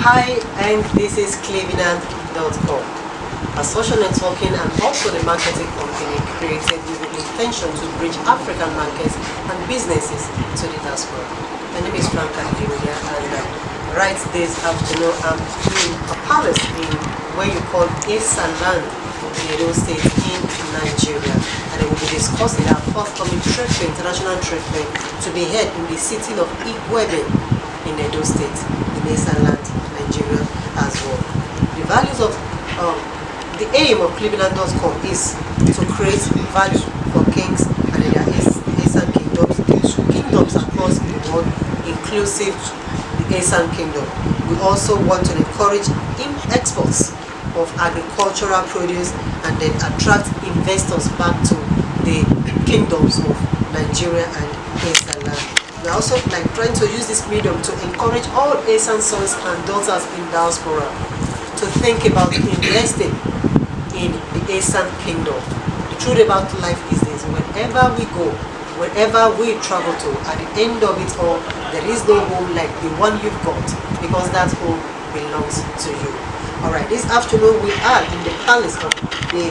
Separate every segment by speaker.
Speaker 1: Hi, and this is Clevenard.com, a social networking and also the marketing company created with the intention to bridge African markets and businesses to the diaspora. My name is Enigie, and right this afternoon I'm in a palace in where you call Esan land in Edo State in Nigeria, and I will be discussing our forthcoming trade fair, international trade fair, to be held in the city of Igueben in Edo State, in Esan land, Nigeria as well. The values of the aim of Clevenard.com is to create value for kings and their Esan kingdoms across the world, inclusive the Esan kingdom. We also want to encourage exports of agricultural produce and then attract investors back to the kingdoms of Nigeria and Esan land. We are also trying to use this medium to encourage all Esan sons and daughters in diaspora to think about investing in the Esan kingdom. The truth about life is this: wherever we go, wherever we travel to, at the end of it all, there is no home like the one you've got, because that home belongs to you. Alright, this afternoon we are in the palace of the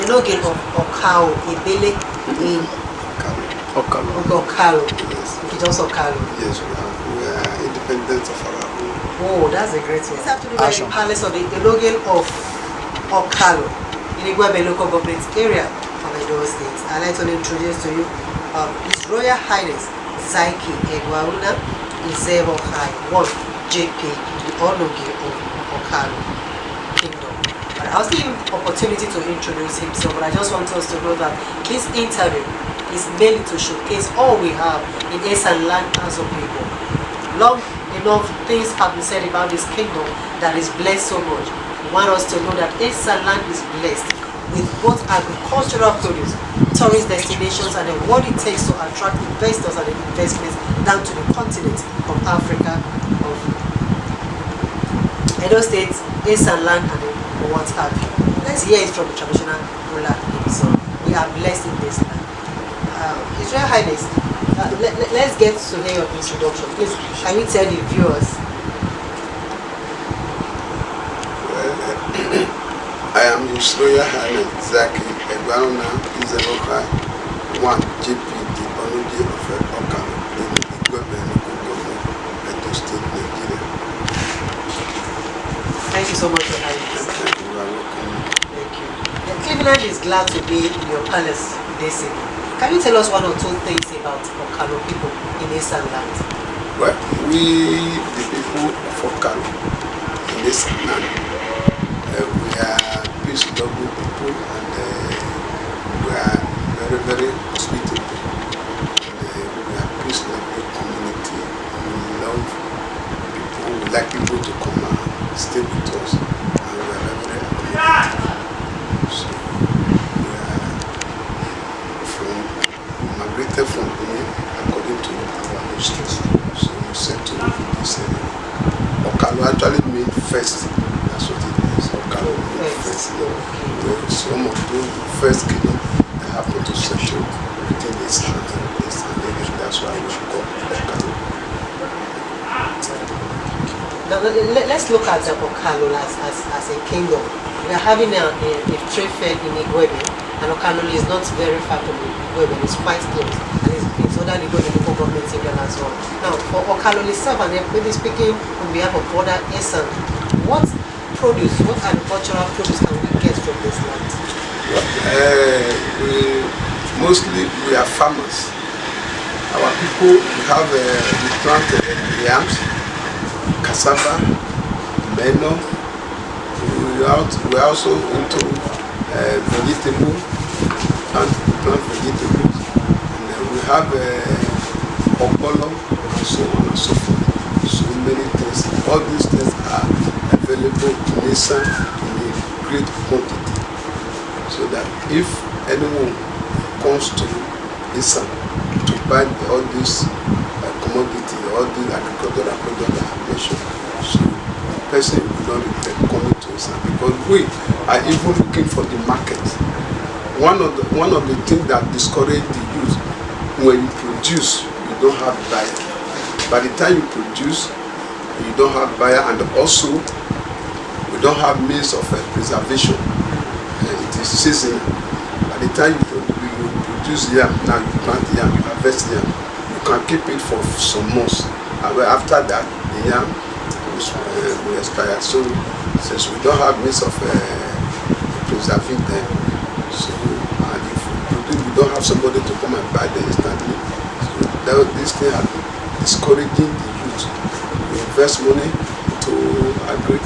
Speaker 1: Onogie Of Okalo in Okalo.
Speaker 2: Yes.
Speaker 1: It's also Okalo.
Speaker 2: Yes, we are independent of our own.
Speaker 1: Oh, that's a great one. This afternoon we are in the palace of the Onogie Of Okalo in Igueben local government area of Edo State. I'd like to introduce to you His Royal Highness Zaiki Egualuna Izebhokhai I JP, the Onogie Of Okalo Kingdom. But I'll still give opportunity to introduce himself, but I just want us to know that this interview is mainly to showcase all we have in Esan land as a people. Long enough things have been said about this kingdom that is blessed so much. We want us to know that Esan land is blessed with both agricultural produce, tourist destinations, and what it takes to attract investors and investments down to the continent of Africa, of Edo State, Esan land, and what have you. Let's hear it from the traditional ruler himself. We are blessed in this land. His Royal Highness, let's get to hear your introduction. Please, can you tell the viewers?
Speaker 2: I am His Royal Highness Zaiki Egualuna Izebhokhai I JP, the Onogie Of Okalo in Igueben Edo State, Nigeria.
Speaker 1: Thank you so much for having us.
Speaker 2: Thank you. You are welcome.
Speaker 1: Thank you. Clevenard is glad to be in your palace this evening. Can you tell us one or two things about Okalo people in Esan land?
Speaker 2: Well, we, the people of Okalo in Esan land, we are peace-loving people, and we are very, very hospitable. And we are peace-loving community. We love people. We like people to come and stay with us, and we are very, very committed. So we migrated from Benin according to our history. So we said to this Okalo actually means first. That's what it is. Okalo means first. Some of those first kingdom that happen to settle within this land. That's why we call Okalo.
Speaker 1: Now, let's look at the Okalo as a kingdom. We are having a trade fair in Igueben, and Okalo is not very far from Igueben. It's quite close, and it's under the local government area as well. Now, for Okalo itself, and maybe speaking on behalf of other Esan, what agricultural produce can we get from this land?
Speaker 2: Mostly we are farmers. Our people, we plant yams, cassava, meno. We are also into vegetable, plant vegetables, and then we have okolo and so on and so forth. So many things. All these things are available in Esan in a great quantity, so that if anyone comes to Esan to buy all these commodity, all these agricultural products that I mentioned, so the person will not regret coming to Esan, because we are even looking for the market. One of the things that discourage the youth, when you produce, you don't have buyer. By the time you produce, you don't have buyer, and also we don't have means of preservation. It is seasonal. By the time you produce yam, now you plant yam, you harvest yam, you can keep it for some months. And after that, the yam will expire. So since we don't have means of preserving them, so and if we don't have somebody to come and buy them instantly, so this thing has been discouraging the youth to invest money to agree,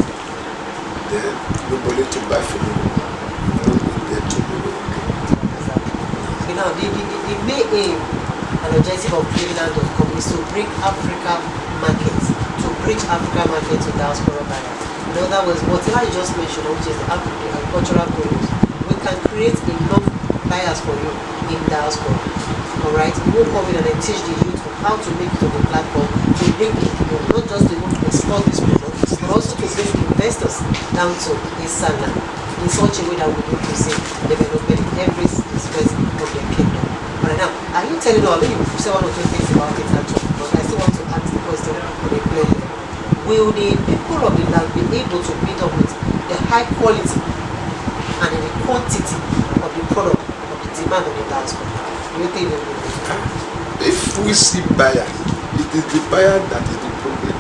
Speaker 2: then nobody to buy for them.
Speaker 1: Now, the main aim and objective of Clevenard.com is to bring African markets, to bridge African markets to diaspora buyers. In other words, whatever you just mentioned, which is the agricultural produce, we can create enough buyers for you in diaspora. Alright, we will come in and then teach the youth how to make it on the platform, to bring not just to export this product, but also to bring investors down to Esan in such a way that we need to see development in every aspect of the kingdom. Right now, are you telling us, maybe you say one or two things about it actually, but I still want to ask the question on a plain level. Will the people of the land be able to meet up with the high quality and the quantity of the product of the demand of the diaspora? Do you think they will be able to?
Speaker 2: If we see buyer, it is the buyer that is the problem.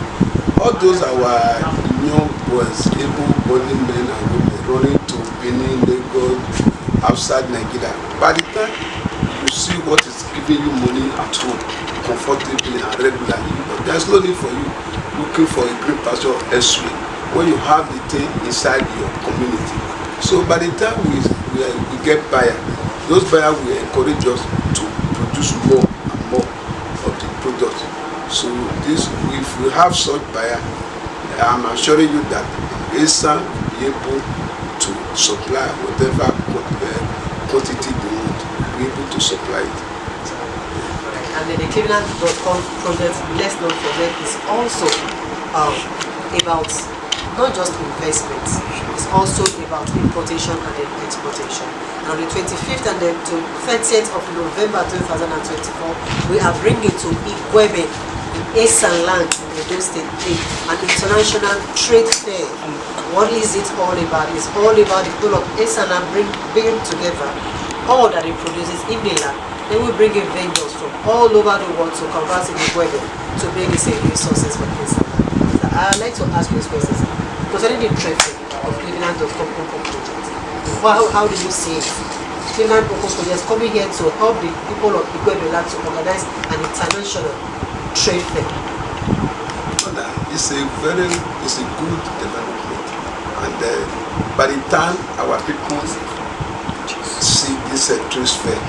Speaker 2: All those our young boys, able-bodied men and women running to Benin, Lagos, outside Nigeria, by the time you see what is giving you money at home, comfortably and regularly, but there's no need for you looking for a green pasture elsewhere when you have the thing inside your community. So by the time we get buyer, those buyers will encourage us to produce more and more of the product. So this, if we have such buyer, I'm assuring you that Esan will be able to supply whatever quantity they want, be able to supply it.
Speaker 1: And then the Clevenard.com project, let's not forget, is also about not just investments, it's also about importation and then exportation. And on the 25th and the 30th of November 2024, we are bringing to Igueben in Esan land in Edo State an international trade fair. What is it all about? It's all about the people of Esan bringing together all that it produces in the land. Then we bring in vendors from all over the world to convert in Igueben to bring in resources for Esan land. So I'd like to ask you questions concerning the trade fair of Clevenard.com project. How do you see it? Clevenard.com project is coming here to help the people of Igueben land to organize an international trade fair.
Speaker 2: It's a good development, and by the time our people see this trade fair,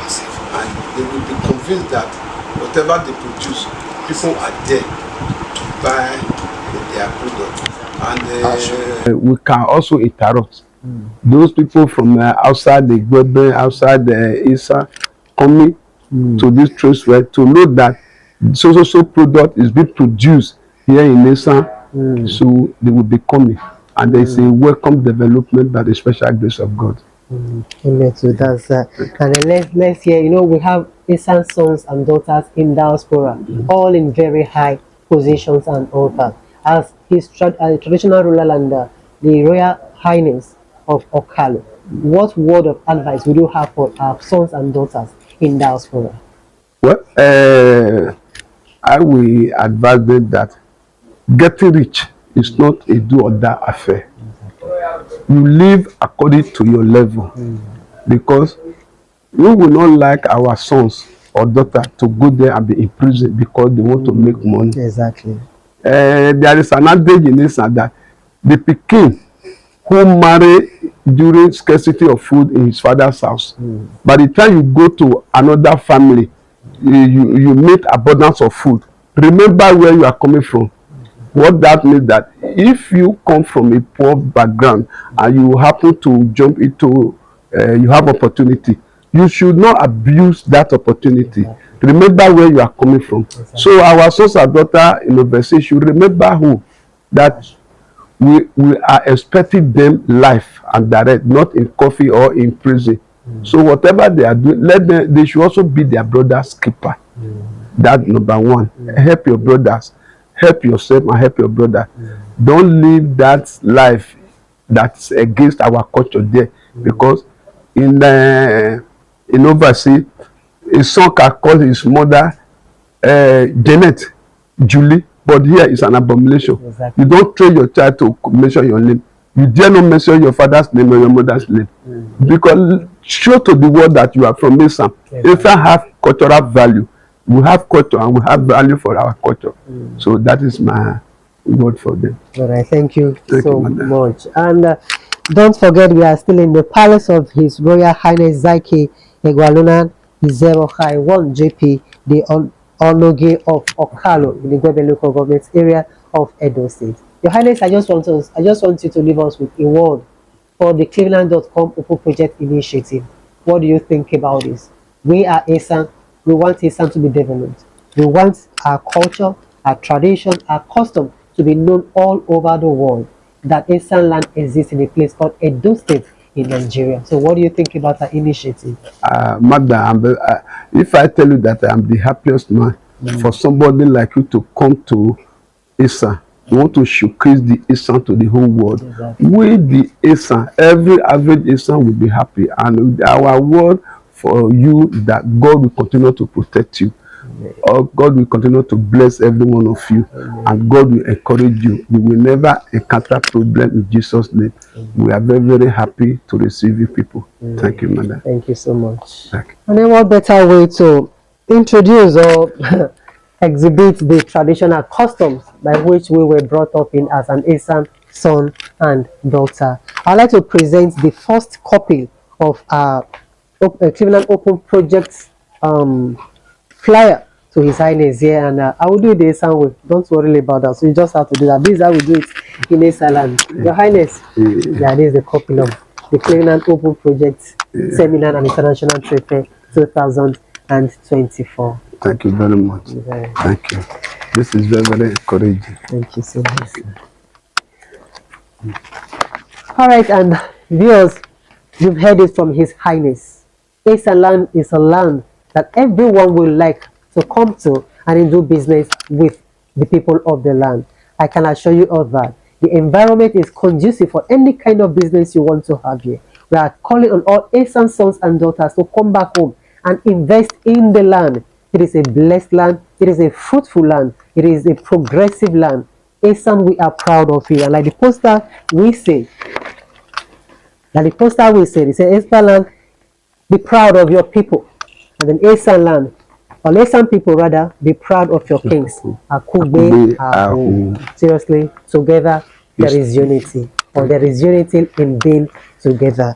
Speaker 2: and they will be convinced that whatever they produce, people are there to buy their product. And we can also interrupt those people from outside the Igueben, outside the Esan, coming to this trade fair to know that so product is being produced here in Esan, so they will be coming, and there is a welcome development by the special grace of God.
Speaker 1: Amen. So that's and then let's hear. You know, we have Esan sons and daughters in diaspora, all in very high positions and all that. As his traditional ruler and the Royal Highness of Okalo, what word of advice would you have for our sons and daughters in diaspora?
Speaker 2: Well, I will advise them that getting rich is not a do or die affair. You live according to your level, because we will not like our sons or daughter to go there and be in prison because they want to make money.
Speaker 1: Exactly.
Speaker 2: There is an adage in this and that the pikin who marry during scarcity of food in his father's house, by the time you go to another family, you meet abundance of food. Remember where you are coming from. What that means that if you come from a poor background and you happen to jump into, you have opportunity, you should not abuse that opportunity. Remember where you are coming from. So our sons and daughter in overseas should remember who, that we are expecting them life and direct, not in coffee or in prison. So whatever they are doing, let them, they should also be their brother's keeper. That number one. Help your brothers. help yourself and help your brother. Don't live that life that's against our culture there, because in overseas, a son can call his mother Janet, Julie, but here is an abomination.
Speaker 3: Exactly.
Speaker 2: You don't train your child to mention your name. You dare not mention your father's name or your mother's name, because show to the world that you are from Esan. Esan have cultural value. We have culture and we have value for our culture. So that is my word for them.
Speaker 3: All right, thank you
Speaker 2: Thank
Speaker 3: so
Speaker 2: you, madam.
Speaker 3: much. And don't forget, we are still in the palace of His Royal Highness Zaiki Egualuna Izebhokhai 1 JP, the Onogie of Okalo in the Igueben local government area of Edo State. Your Highness, I just want you to leave us with a word for the Clevenard.com Open Project Initiative. What do you think about this? We are Esan. We want Esan to be developed. We want our culture, our tradition, our custom to be known all over the world. That Esan land exists in a place called Edo State in Nigeria. So what do you think about that initiative?
Speaker 2: Madam, if I tell you that I am the happiest man for somebody like you to come to Esan, we want to showcase the Esan to the whole world.
Speaker 3: Exactly.
Speaker 2: With the Esan, every average Esan will be happy, and our word for you that God will continue to protect you. God will continue to bless every one of you, and God will encourage you. You will never encounter problem in Jesus' name. We are very, very happy to receive you people. Thank you, madam.
Speaker 3: Thank you so much.
Speaker 2: Thank you.
Speaker 3: And then what better way to introduce or exhibit the traditional customs by which we were brought up in as an Esan son and daughter. I'd like to present the first copy of our Cleveland Open Project flyer to His Highness here, and I will do it the Esan way. Don't worry about that. So you just have to do that. This is how we do it in Esan land. Your Highness, yeah, this is the copy of the Cleveland Open Project Seminar and International Trade Fair 2024.
Speaker 2: Thank you very much. Thank you. This is very, very encouraging.
Speaker 3: Thank you so much. All right, and viewers, you've heard it from His Highness. Esan land is a land that everyone will like to come to and do business with the people of the land. I can assure you of that. The environment is conducive for any kind of business you want to have here. We are calling on all Esan sons and daughters to come back home and invest in the land. It is a blessed land. It is a fruitful land. It is a progressive land. Esan, we are proud of you. And like the poster we say, it says, Esan land, be proud of your people. And then Esan land, or Esan people rather, be proud of your kings. Akugbe, Ahu. Seriously, together there is unity. Or there is unity in being together.